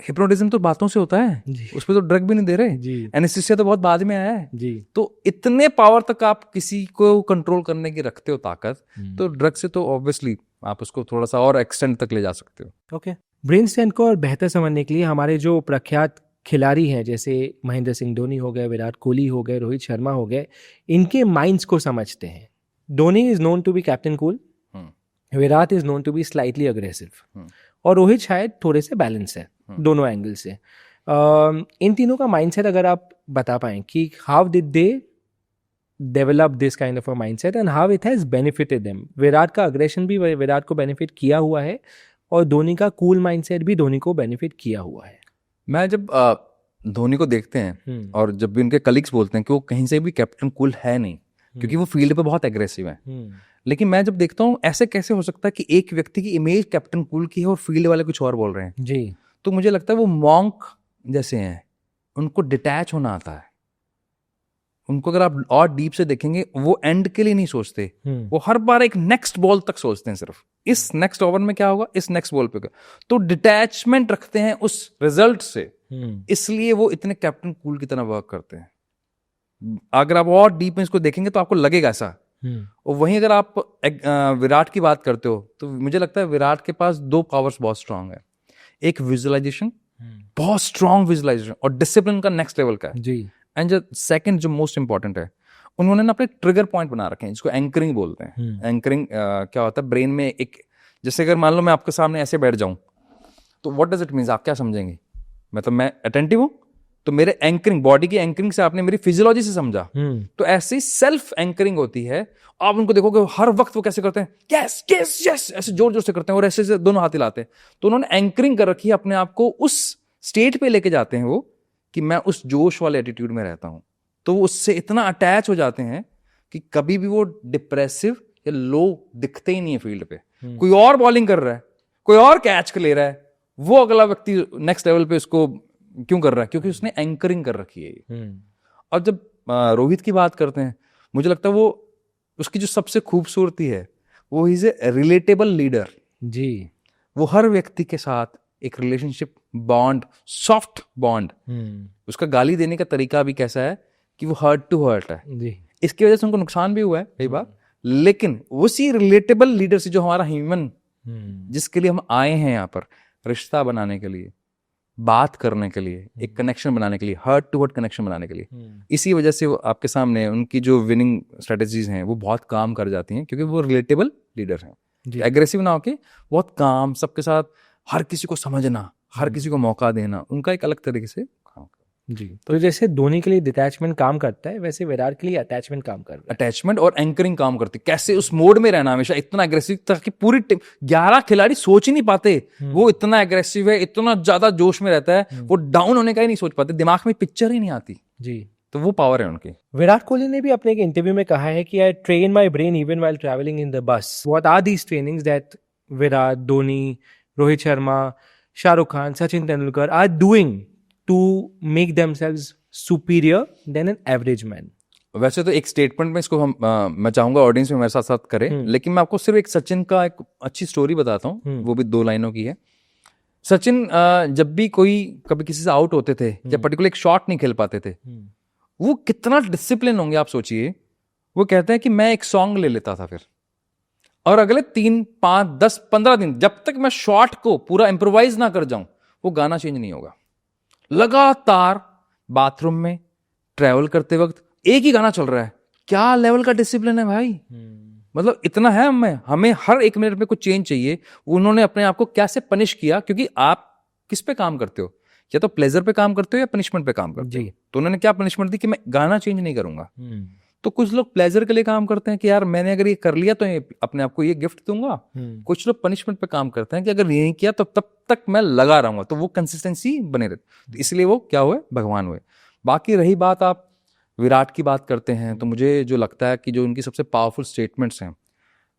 Hypnotism तो बातों से होता है, उस पर तो ड्रग भी नहीं दे रहे जी, एनेस्थीसिया तो बहुत बाद में आया है जी, तो इतने पावर तक आप किसी को कंट्रोल करने की रखते हो ताकत, तो ड्रग से तो ऑब्वियसली आप उसको थोड़ा सा और एक्सटेंड तक ले जा सकते हो। ओके। ब्रेन स्ट्रेन को और बेहतर समझने के लिए हमारे जो प्रख्यात खिलाड़ी हैं, जैसे महेंद्र सिंह धोनी हो गए, विराट कोहली हो गए, रोहित शर्मा हो गए, इनके माइंड्स को समझते हैं। Dhoni is known to be captain cool, Virat is known to be slightly aggressive, और रोहित शायद थोड़े से बैलेंस है दोनों एंगल से। इन तीनों का माइंडसेट अगर आप बता पाएं कि how did they develop this kind of a mindset and how it has benefited them. Virat का अग्रेशन भी विराट को बेनिफिट किया हुआ है, और धोनी का कूल माइंडसेट भी धोनी को बेनिफिट किया हुआ है। मैं जब धोनी को देखते हैं और जब भी उनके कलीग्स बोलते हैं कि वो कहीं से भी कैप्टन कूल है नहीं, क्योंकि वो फील्ड पे बहुत एग्रेसिव है, लेकिन मैं जब देखता हूँ ऐसे कैसे हो सकता है कि एक व्यक्ति की इमेज कैप्टन कूल की है और फील्ड वाले कुछ और बोल रहे हैं जी। तो मुझे लगता है वो मॉन्क जैसे हैं, उनको डिटैच होना आता है। उनको अगर आप और डीप से देखेंगे वो एंड के लिए नहीं सोचते, वो हर बार एक नेक्स्ट बॉल तक सोचते हैं, सिर्फ इस नेक्स्ट ओवर में क्या होगा, इस नेक्स्ट बॉल पे क्या। तो डिटैचमेंट रखते हैं उस रिजल्ट से, इसलिए वो इतने कैप्टन कूल की तरह वर्क करते हैं। अगर आप और डीप में इसको देखेंगे तो आपको लगेगा ऐसा। और वहीं अगर आप विराट की बात करते हो तो मुझे लगता है विराट के पास दो पावर्स बहुत स्ट्रांग है। एक विजुअलाइजेशन, बहुत स्ट्रांग विजुअलाइजेशन, और डिसिप्लिन का नेक्स्ट लेवल का है जी। एंड जो सेकंड जो मोस्ट इंपॉर्टेंट है, उन्होंने ना अपने ट्रिगर पॉइंट बना रखे हैं, जिसको एंकरिंग बोलते हैं। एंकरिंग क्या होता है, ब्रेन में एक, जैसे अगर मान लो मैं आपके सामने ऐसे बैठ जाऊं तो व्हाट डज इट मीन्स, आप क्या समझेंगे, मतलब मैं अटेंटिव हूं तो मेरे एंकरिंग, बॉडी की एंकरिंग से आपने मेरी फिजियोलॉजी से समझा। तो ऐसी सेल्फ एंकरिंग होती है। आप उनको देखोगे हर वक्त वो कैसे करते हैं, यस यस यस, ऐसे जोर जोर से करते हैं और ऐसे दोनों हाथ हिलाते हैं। तो उन्होंने एंकरिंग कर रखी है अपने आप को, उस स्टेट पे लेके जाते हैं वो कि मैं उस जोश वाले एटीट्यूड में रहता हूं। तो वो उससे इतना अटैच हो जाते हैं कि कभी भी वो डिप्रेसिव या लो दिखते ही नहीं है फील्ड पे। कोई और बॉलिंग कर रहा है, कोई और कैच ले रहा है, वो अगला व्यक्ति नेक्स्ट लेवल पे उसको क्यों कर रहा है, क्योंकि उसने एंकरिंग कर रखी है। और जब रोहित की बात करते हैं, मुझे लगता है वो, उसकी जो सबसे खूबसूरती है वो इज ए रिलेटेबल लीडर जी। वो हर व्यक्ति के साथ एक रिलेशनशिप बॉन्ड, सॉफ्ट बॉन्ड, उसका गाली देने का तरीका भी कैसा है कि वो हर्ट टू हर्ट है जी। इसकी वजह से उनको नुकसान भी हुआ है कई बार, लेकिन उसी रिलेटेबल लीडर से, जो हमारा ह्यूमन, जिसके लिए हम आए हैं यहाँ पर, रिश्ता बनाने के लिए, बात करने के लिए, एक कनेक्शन बनाने के लिए, हर्ट टू हर्ट कनेक्शन बनाने के लिए, इसी वजह से वो आपके सामने उनकी जो विनिंग स्ट्रेटेजीज हैं वो बहुत काम कर जाती हैं, क्योंकि वो रिलेटेबल लीडर हैं। एग्रेसिव ना होके बहुत काम, सबके साथ हर किसी को समझना, हर किसी को मौका देना, उनका एक अलग तरीके से काम जी। तो जैसे धोनी के लिए डिटैचमेंट काम करता है, वैसे विराट के लिए अटैचमेंट काम कर रहा है। अटैचमेंट और एंकरिंग काम करती, कैसे उस मोड में रहना हमेशा इतना एग्रेसिव, ताकि पूरी टीम 11 खिलाड़ी सोच ही नहीं पाते, वो इतना एग्रेसिव है, इतना ज्यादा जोश में रहता है, वो डाउन होने का ही नहीं सोच पाते, दिमाग में पिक्चर ही नहीं आती जी। तो वो पावर है उनकी। विराट कोहली ने भी अपने एक इंटरव्यू में कहा है कि I train my brain even while travelling in the bus. What are these trainings that Virat, Dhoni, Rohit Sharma, Shahrukh Khan, Sachin Tendulkar are doing to make themselves superior than an average man? वैसे तो एक स्टेटमेंट में इसको हम मैं चाहूंगा ऑडियंस में मेरे साथ साथ करें, लेकिन मैं आपको सिर्फ एक सचिन का एक अच्छी स्टोरी बताता हूँ, वो भी 2 लाइनों की है। सचिन जब भी कभी किसी से आउट होते थे, जब पर्टिकुलर एक शॉट नहीं खेल पाते थे, वो कितना डिसिप्लिन होंगे आप सोचिए। वो कहते हैं कि मैं एक सॉन्ग ले लेता था फिर, और अगले 3, 5, 10, 15 दिन जब तक मैं शॉट को पूरा इम्प्रोवाइज ना कर जाऊं, वो गाना चेंज नहीं होगा। लगातार बाथरूम में, ट्रैवल करते वक्त एक ही गाना चल रहा है। क्या लेवल का डिसिप्लिन है भाई, मतलब इतना है हमें हर 1 मिनट में कुछ चेंज चाहिए। उन्होंने अपने आप को कैसे पनिश किया, क्योंकि आप किस पे काम करते हो, या तो प्लेजर पे काम करते हो या पनिशमेंट पे काम करते हो। तो उन्होंने क्या पनिशमेंट दी कि मैं गाना चेंज नहीं करूंगा। तो कुछ लोग प्लेजर के लिए काम करते हैं कि यार मैंने अगर ये कर लिया तो ये अपने आप को ये गिफ्ट दूंगा। कुछ लोग पनिशमेंट पे काम करते हैं कि अगर ये नहीं किया तो तब तक मैं लगा रहूंगा, तो वो कंसिस्टेंसी बने रहती। तो इसलिए वो क्या हुए, भगवान हुए। बाकी रही बात, आप विराट की बात करते हैं, तो मुझे जो लगता है कि जो उनकी सबसे पावरफुल स्टेटमेंट्स हैं,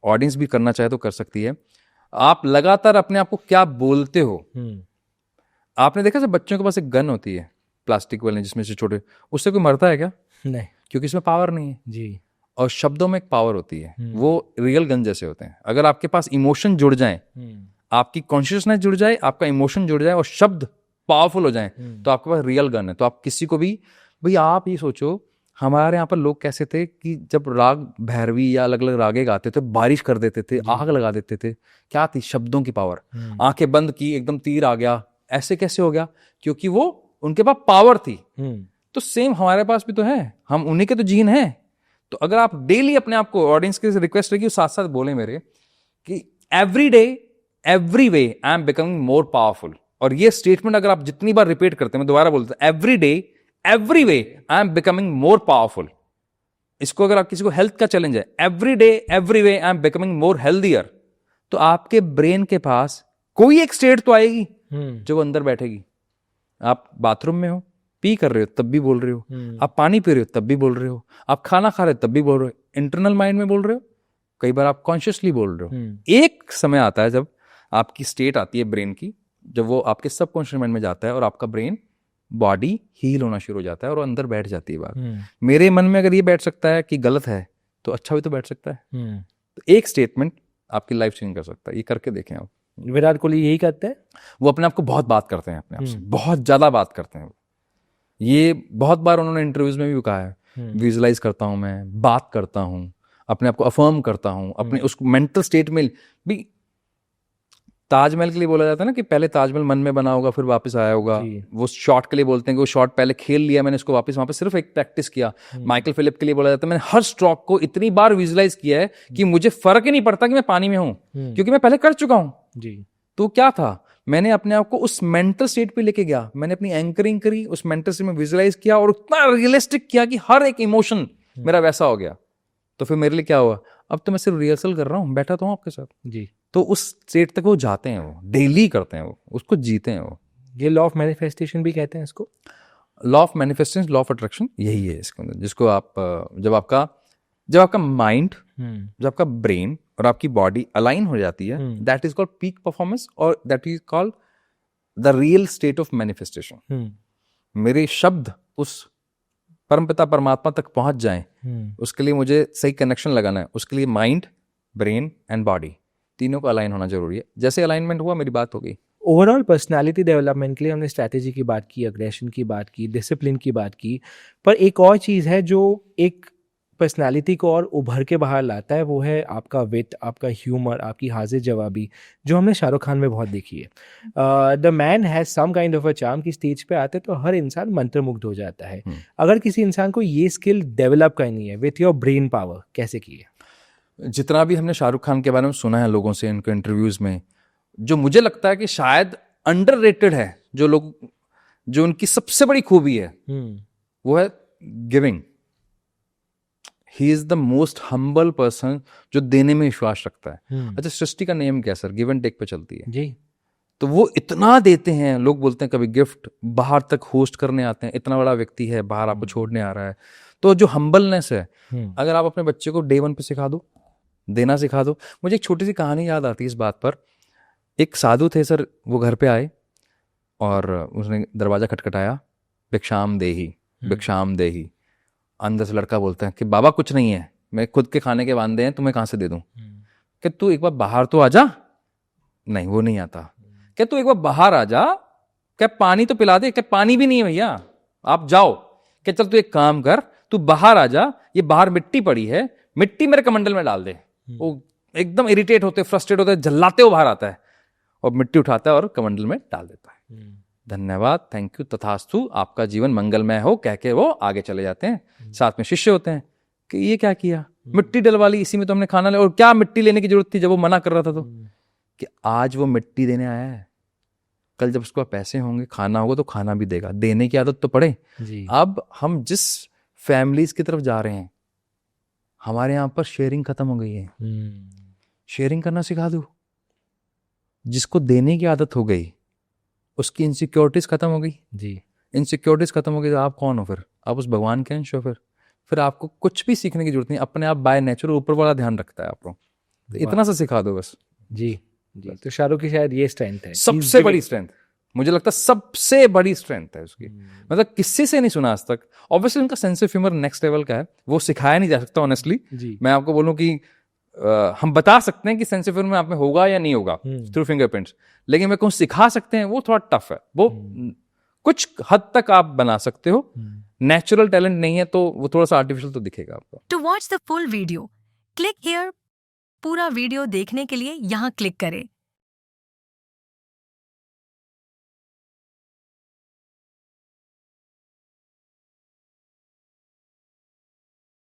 ऑडियंस भी करना चाहे तो कर सकती है। आप लगातार अपने आप को क्या बोलते हो। आपने देखा जब बच्चों के पास एक गन होती है प्लास्टिक वाले, जिसमें से छोटे, उससे कोई मरता है क्या? नहीं, क्योंकि इसमें पावर नहीं है जी। और शब्दों में एक पावर होती है, वो रियल गन जैसे होते हैं। अगर आपके पास इमोशन जुड़ जाए, आपकी कॉन्शियसनेस जुड़ जाए, आपका इमोशन जुड़ जाए और शब्द पावरफुल हो जाएं तो आपके पास रियल गन है। तो आप किसी को भी, भाई आप ये सोचो, हमारे यहाँ पर लोग कैसे थे कि जब राग भैरवी या अलग अलग रागे गाते थे, बारिश कर देते थे, आग लगा देते थे। क्या थी? शब्दों की पावर। आंखें बंद की, एकदम तीर आ गया। ऐसे कैसे हो गया? क्योंकि वो उनके पास पावर थी। तो सेम हमारे पास भी तो है, हम उन्हीं के तो जीन हैं। तो अगर आप डेली अपने आप को, ऑडियंस की रिक्वेस्ट रहेगी साथ साथ बोले मेरे कि every day every way I am becoming more powerful. और ये स्टेटमेंट अगर आप जितनी बार रिपीट करते हैं, मैं दोबारा बोलता हूं, every day every way I am becoming more powerful. इसको अगर आप किसी को हेल्थ का चैलेंज है, every day every way I am becoming more healthier, तो आपके ब्रेन के पास कोई एक स्टेट तो आएगी जो अंदर बैठेगी। आप बाथरूम में हो, पी कर रहे हो तब भी बोल रहे हो, आप पानी पी रहे हो तब भी बोल रहे हो, आप खाना खा रहे हो तब भी बोल रहे हो, इंटरनल माइंड में बोल रहे हो, कई बार आप कॉन्शियसली बोल रहे हो। एक समय आता है जब आपकी स्टेट आती है ब्रेन की, जब वो आपके सबकॉन्शियस माइंड में जाता है और आपका ब्रेन, बॉडी हील होना शुरू हो जाता है और अंदर बैठ जाती है बात। मेरे मन में अगर ये बैठ सकता है कि गलत है, तो अच्छा भी तो बैठ सकता है। तो एक स्टेटमेंट आपकी लाइफ चेंज कर सकता है। ये करके देखें आप। विराट कोहली यही करते हैं। वो अपने आप को बहुत बात करते हैं, अपने आप से बहुत ज्यादा बात करते हैं। ये बहुत बार उन्होंने इंटरव्यूज में भी कहा है, विजुअलाइज करता हूं, मैं बात करता हूं, अपने आप को अफर्म करता हूं, अपने उस मेंटल स्टेट में भी। ताजमहल के लिए बोला जाता है ना कि पहले ताजमहल मन में बना होगा फिर वापस आया होगा। वो शॉट के लिए बोलते हैं कि वो शॉट पहले खेल लिया मैंने, इसको वापस वहां पे सिर्फ एक प्रैक्टिस किया। माइकल फिलिप के लिए बोला जाता है मैंने हर स्ट्रोक को इतनी बार विजुअलाइज किया है कि मुझे फर्क ही नहीं पड़ता कि मैं पानी में हूं, क्योंकि मैं पहले कर चुका हूं जी। तो क्या था, मैंने अपने आप को उस मेंटल स्टेट पे लेके गया, मैंने अपनी एंकरिंग करी, उस मेंटल स्टेट में विजुअलाइज किया और उतना रियलिस्टिक किया कि हर एक इमोशन मेरा वैसा हो गया। तो फिर मेरे लिए क्या हुआ, अब तो मैं सिर्फ रिहर्सल कर रहा हूँ, बैठा तो हूँ आपके साथ जी। तो उस स्टेट तक वो जाते हैं, वो डेली करते हैं, वो उसको जीते हैं। वो ये लॉ ऑफ मैनिफेस्टेशन भी कहते हैं इसको। Law of manifestation, law of attraction, यही है इसके अंदर, जिसको आप जब आपका माइंड, जब आपका ब्रेन और आपकी बॉडी अलाइन हो जाती है, that is called peak performance, और that is called the real state of manifestation. मेरे शब्द उस परमपिता परमात्मा तक पहुंच जाएं, उसके लिए मुझे सही कनेक्शन लगाना है। उसके लिए माइंड, ब्रेन एंड बॉडी तीनों को अलाइन होना जरूरी है। जैसे अलाइनमेंट हुआ, मेरी बात हो गई। ओवरऑल पर्सनालिटी डेवलपमेंट के लिए हमने स्ट्रैटेजी की बात की, अग्रेशन की बात की, डिसिप्लिन की बात की, पर एक और चीज़ है जो एक पर्सनालिटी को और उभर के बाहर लाता है, वो है आपका विट, आपका ह्यूमर, आपकी हाजिर जवाबी, जो हमने शाहरुख खान में बहुत देखी है। The man has some kind of a charm कि स्टेज पे आते तो हर इंसान मंत्रमुग्ध हो जाता है। अगर किसी इंसान को ये स्किल डेवलप करनी है विथ योर ब्रेन पावर, कैसे की है? जितना भी हमने शाहरुख खान के बारे में सुना है लोगों से, इनके इंटरव्यूज में, जो मुझे लगता है कि शायद अंडररेटेड है, जो उनकी सबसे बड़ी खूबी है, वो है giving. He is the most humble person, जो देने में विश्वास रखता है। अच्छा, सृष्टि का नियम क्या सर? गिव एंड टेक पे चलती है जी। तो वो इतना देते हैं, लोग बोलते हैं कभी गिफ्ट बाहर तक होस्ट करने आते हैं, इतना बड़ा व्यक्ति है, बाहर आपको छोड़ने आ रहा है। तो जो हम्बलनेस है, अगर आप अपने बच्चे को डे 1 पे सिखा दो, देना सिखा दो। मुझे एक छोटी सी कहानी याद आती है इस बात पर। एक साधु थे सर, वो घर पे आए और उसने दरवाजा खटखटाया, भिक्षाम देही, भिक्षाम देही। अंदर से लड़का बोलता है कि बाबा कुछ नहीं है, मैं खुद के खाने के वांदे हैं, तुम्हें कहाँ से दे दूं? कि तू एक बार बाहर तो आ जा। नहीं, वो नहीं आता। क्या तू एक बार बाहर आ जा, क्या पानी तो पिला दे। क्या पानी भी नहीं है भैया, आप जाओ। क्या चल तू एक काम कर, तू बाहर आ जा, ये बाहर मिट्टी पड़ी है, मिट्टी मेरे कमंडल में डाल दे। वो एकदम इरिटेट होते, फ्रस्ट्रेट होते, झल्लाते हो बाहर आता है और मिट्टी उठाता है और कमंडल में डाल देता है। धन्यवाद, थैंक यू, तथास्तु, आपका जीवन मंगलमय हो, कह के वो आगे चले जाते हैं। साथ में शिष्य होते हैं कि ये क्या किया, मिट्टी डलवा ली, इसी में तो हमने खाना ले, और क्या मिट्टी लेने की जरूरत थी जब वो मना कर रहा था? तो कि आज वो मिट्टी देने आया है, कल जब उसके पास पैसे होंगे, खाना होगा, तो खाना भी देगा। देने की आदत तो पड़े जी। अब हम जिस फैमिलीज की तरफ जा रहे हैं, हमारे यहाँ पर शेयरिंग खत्म हो गई है। शेयरिंग करना सिखा दो। जिसको देने की आदत हो गई, उसकी इनसिक्योरिटीज खत्म हो गई जी। इनसिक्योरिटीज खत्म हो गई तो आप कौन हो फिर? आप उस भगवान के अंश हो। फिर आपको कुछ भी सीखने की जरूरत नहीं, अपने आप बाय नेचर ऊपर वाला ध्यान रखता है आपको। इतना सा सिखा दो बस जी। तो शाहरुख की शायद ये स्ट्रेंथ है, सबसे बड़ी स्ट्रेंथ। मुझे लगता है सबसे बड़ी स्ट्रेंथ है उसकी। मतलब किसी से नहीं सुना आज तक। ऑब्वियसली उनका sense of humour next level का है, वो सिखाया नहीं जा सकता ऑनेस्टली। मैं आपको बोलूं कि हम बता सकते हैं कि सेंस ऑफ ह्यूमर में आप में होगा या नहीं होगा थ्रू फिंगरप्रिंट्स, लेकिन मैं कहूँ सिखा सकते हैं, वो थोड़ा टफ है। वो कुछ हद तक आप बना सकते हो, नेचुरल टैलेंट नहीं है तो वो थोड़ा सा आर्टिफिशियल तो दिखेगा आपको। To watch the full video click here. पूरा वीडियो देखने के लिए यहाँ क्लिक करें।